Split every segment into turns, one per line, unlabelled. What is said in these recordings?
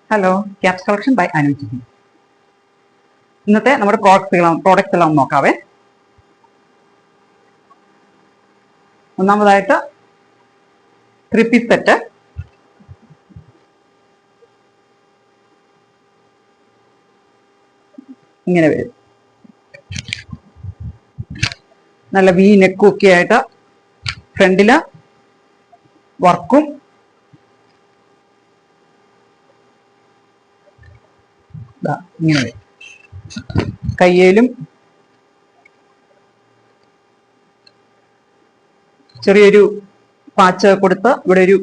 Hello, caps collection by Anuji. ഇന്നത്തെ നമ്മുടെ products എല്ലാം നോക്കാവേ. ഒന്നാമതായിട്ട് 3-piece സെറ്റ്. ഇങ്ങനെ വരും. നല്ല വി നെക്കും ഒക്കെ ആയിട്ട് ഫ്രണ്ടില് വർക്കും ഇങ്ങനെ വരും. കയ്യിലും ചെറിയൊരു പാച്ച് കൊടുത്ത് ഇവിടെ ഒരു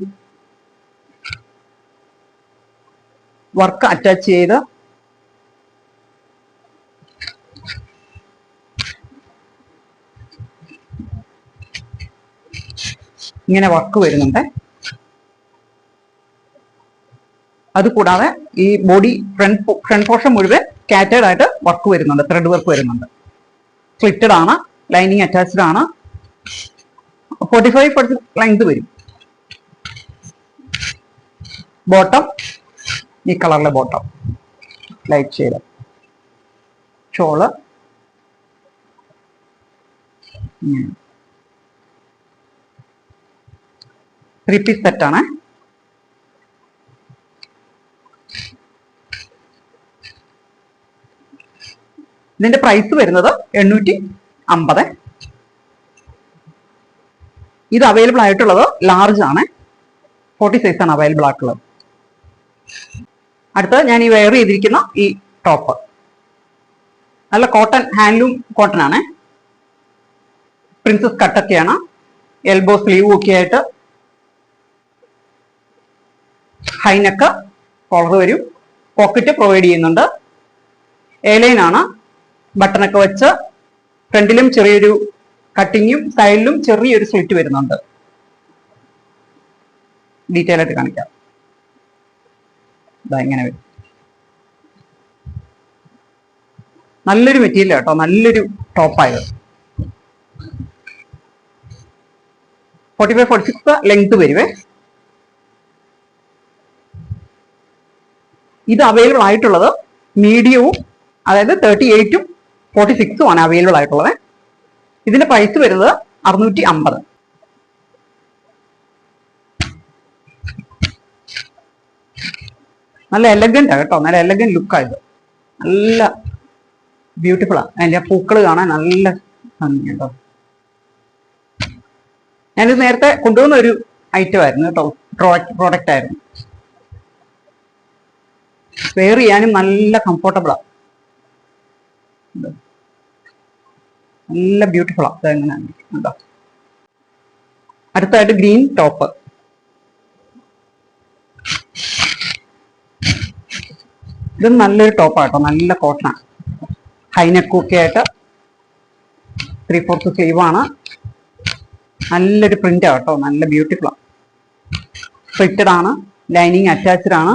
വർക്ക് അറ്റാച്ച് ചെയ്ത് ഇങ്ങനെ വർക്ക് വരുന്നുണ്ട്. അതുകൂടാതെ ഈ ബോഡി ഫ്രണ്ട് പോർഷൻ മുഴുവൻ സ്കാറ്റേർഡ് ആയിട്ട് വർക്ക് വരുന്നുണ്ട്, ത്രെഡ് വർക്ക് വരുന്നുണ്ട്. സ്ലിറ്റഡ് ആണ്, ലൈനിങ് അറ്റാച്ച്ഡ് ആണ്. 45 ലെങ്ത് വരും. ബോട്ടം ഈ കളറിലെ bottom, light shade. Shawl 3-piece set ആണ്. ഇതിന്റെ പ്രൈസ് വരുന്നത് 850. ഇത് അവൈലബിൾ ആയിട്ടുള്ളത് ലാർജ് ആണ്. 40 സൈസ് ആണ് അവൈലബിൾ ആയിട്ടുള്ളത്. അടുത്തത് ഞാൻ ഈ വെയർ ചെയ്തിരിക്കുന്ന ഈ ടോപ്പ് നല്ല കോട്ടൺ, ഹാൻഡ്ലൂം കോട്ടൺ ആണ്. പ്രിൻസസ് കട്ടൊക്കെയാണ്. എൽബോ സ്ലീവും ഒക്കെ ആയിട്ട് ഹൈനെക്ക്, കോളർ വരും. പോക്കറ്റ് പ്രൊവൈഡ് ചെയ്യുന്നുണ്ട്. എയർലൈൻ ആണ്. ബട്ടണൊക്കെ വെച്ച് ഫ്രണ്ടിലും ചെറിയൊരു കട്ടിങ്ങും സൈഡിലും ചെറിയൊരു സ്ലിറ്റ് വരുന്നുണ്ട്. ഡീറ്റെയിൽ ആയിട്ട് കാണിക്കാം. ഇങ്ങനെ വരും. നല്ലൊരു മെറ്റീരിയൽ കേട്ടോ, നല്ലൊരു ടോപ്പായത്. 45-46 ലെങ്ത് വരുവേ. ഇത് അവൈലബിൾ ആയിട്ടുള്ളത് മീഡിയവും, അതായത് 38-ഉം 46-ഉം ആണ് അവൈലബിൾ ആയിട്ടുള്ളത്. ഇതിന്റെ പ്രൈസ് വരുന്നത് 650. നല്ല എലഗന്റ് കേട്ടോ, നല്ല എലഗന്റ് ലുക്കായത്. നല്ല ബ്യൂട്ടിഫുൾ ആണ്. അതിന്റെ പൂക്കൾ കാണാൻ നല്ല ഭംഗി കേട്ടോ. ഞാനിത് നേരത്തെ കൊണ്ടുവന്ന ഒരു ഐറ്റം ആയിരുന്നു കേട്ടോ, പ്രോഡക്റ്റ് ആയിരുന്നു. വെയർ ചെയ്യാനും നല്ല കംഫർട്ടബിളാ, നല്ല ബ്യൂട്ടിഫുള്ളാ. അതെങ്ങനെയാണ് കേട്ടോ. അടുത്തായിട്ട് ഗ്രീൻ ടോപ്പ്. ഇത് നല്ലൊരു ടോപ്പാട്ടോ, നല്ല കോട്ടണാണ്. ഹൈനെക്കൊക്കെ ആയിട്ട് 3/4 സ്ലീവാണ്. നല്ലൊരു പ്രിന്റ് ആട്ടോ, നല്ല ബ്യൂട്ടിഫുള്ളാണ്. സ്ലിറ്റഡ് ആണ്, ലൈനിങ് അറ്റാച്ച്ഡ് ആണ്.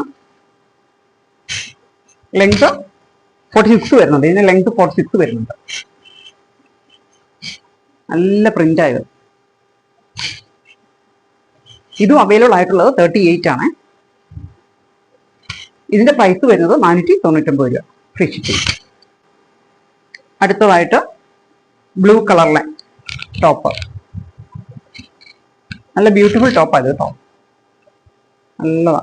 ലെങ്ത് 46 വരുന്നുണ്ട്. ഇതിന് ലെങ്ത് 46 വരുന്നുണ്ട്. നല്ല പ്രിന്റ് ആയത്. ഇതും അവൈലബിൾ ആയിട്ടുള്ളത് 38 ആണ്. ഇതിന്റെ പ്രൈസ് വരുന്നത് 499 രൂപ, ഫ്രീ ഷിപ്പിംഗ്. അടുത്തതായിട്ട് ബ്ലൂ കളറിലെ ടോപ്പ്. നല്ല ബ്യൂട്ടിഫുൾ ടോപ്പാണ് ഇത് കേട്ടോ, നല്ലതാ.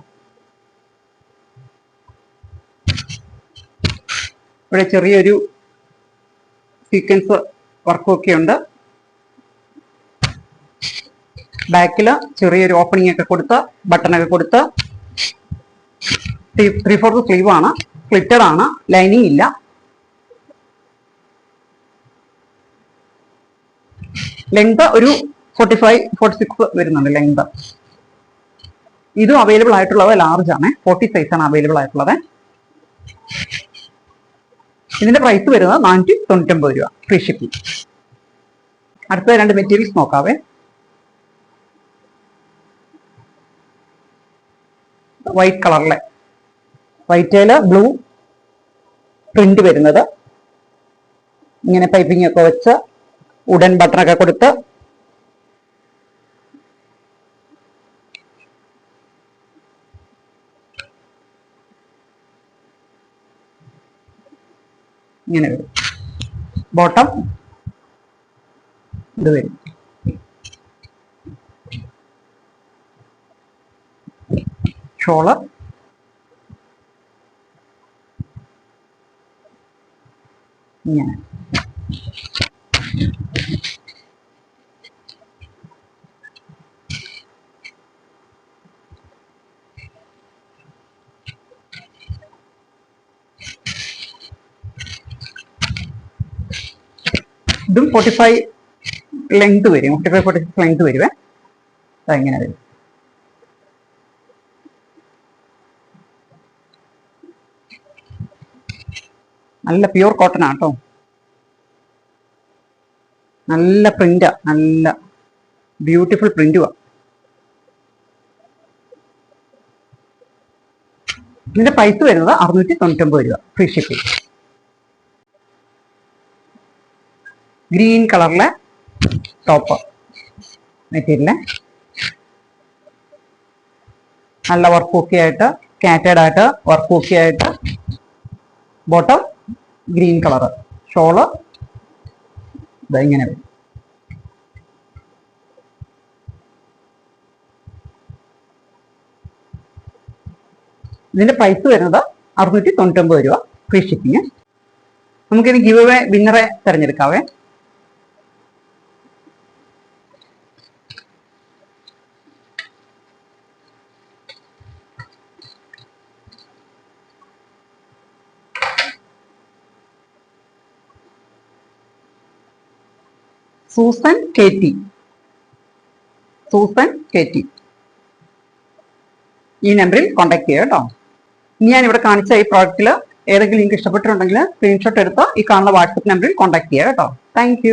ഇവിടെ ചെറിയൊരു സീക്വൻസ് വർക്കൊക്കെ ഉണ്ട്. ബാക്കില് ചെറിയൊരു ഓപ്പണിംഗ് ഒക്കെ കൊടുത്ത് ബട്ടണൊക്കെ കൊടുത്ത് 3/4 സ്ലീവ് ആണ്. സ്ലിറ്റഡ് ആണ്, ലൈനിങ് ഇല്ല. ലെങ്ത് ഒരു 45-46 വരുന്നുണ്ട് ലെങ്ത്. ഇതും അവൈലബിൾ ആയിട്ടുള്ളത് ലാർജ് ആണ്. 40 സൈസ് ആണ് അവൈലബിൾ ആയിട്ടുള്ളത്. ഇതിന്റെ പ്രൈസ് വരുന്നത് 499 രൂപ, ഫ്രീ ഷിപ്പിംഗ്. അടുത്ത രണ്ട് മെറ്റീരിയൽസ് നോക്കാവേ. വൈറ്റ് കളറിലെ, വൈറ്റേല് ബ്ലൂ പ്രിന്റ് വരുന്നത്. ഇങ്ങനെ പൈപ്പിംഗ് ഒക്കെ വെച്ച് ഉടൻ ബട്ടണൊക്കെ കൊടുത്ത് ഇങ്ങനെ വരും. ബോട്ടം ഇത് വരും. ഷോള് ഇങ്ങനെ. ഇതും 45 ലെങ്ത് വരും. 45-46 ലെങ്ത് വരുവേ. അതെങ്ങനെ വരും. നല്ല പ്യൂർ കോട്ടൺ ആട്ടോ. നല്ല പ്രിന്റാ, നല്ല ബ്യൂട്ടിഫുൾ പ്രിന്റുവാ. ഇതിന്റെ പ്രൈസ് വരുന്നത് 699 രൂപ, ഫ്രീ ഷിപ്പിംഗ്. ഗ്രീൻ കളറിലെ ടോപ്പ് മെറ്റീരിയല്, നല്ല വർക്കൊക്കെ ആയിട്ട്, കാറ്റഡ് ആയിട്ട് വർക്കൊക്കെ ആയിട്ട്. ബോട്ടം ഗ്രീൻ കളറ്, ഷോള് ഇങ്ങനെ വരും. ഇതിന്റെ പ്രൈസ് വരുന്നത് 699 രൂപ, ഫ്രീ ഷിപ്പിംഗ്. നമുക്കിനി ഗിവ് അവേ വിന്നറെ തിരഞ്ഞെടുക്കാവേ. Susan K T. Susan K T ഈ നമ്പറിൽ കോൺടാക്ട് ചെയ്യുക കേട്ടോ. ഞാൻ ഇവിടെ കാണിച്ച ഈ പ്രോഡക്റ്റിൽ ഏതെങ്കിലും ലിങ്ക് ഇഷ്ടപ്പെട്ടിട്ടുണ്ടെങ്കിൽ സ്ക്രീൻഷോട്ട് എടുത്ത് ഈ കാണുന്ന വാട്സപ്പ് നമ്പറിൽ കോൺടാക്ട് ചെയ്യുക കേട്ടോ. താങ്ക്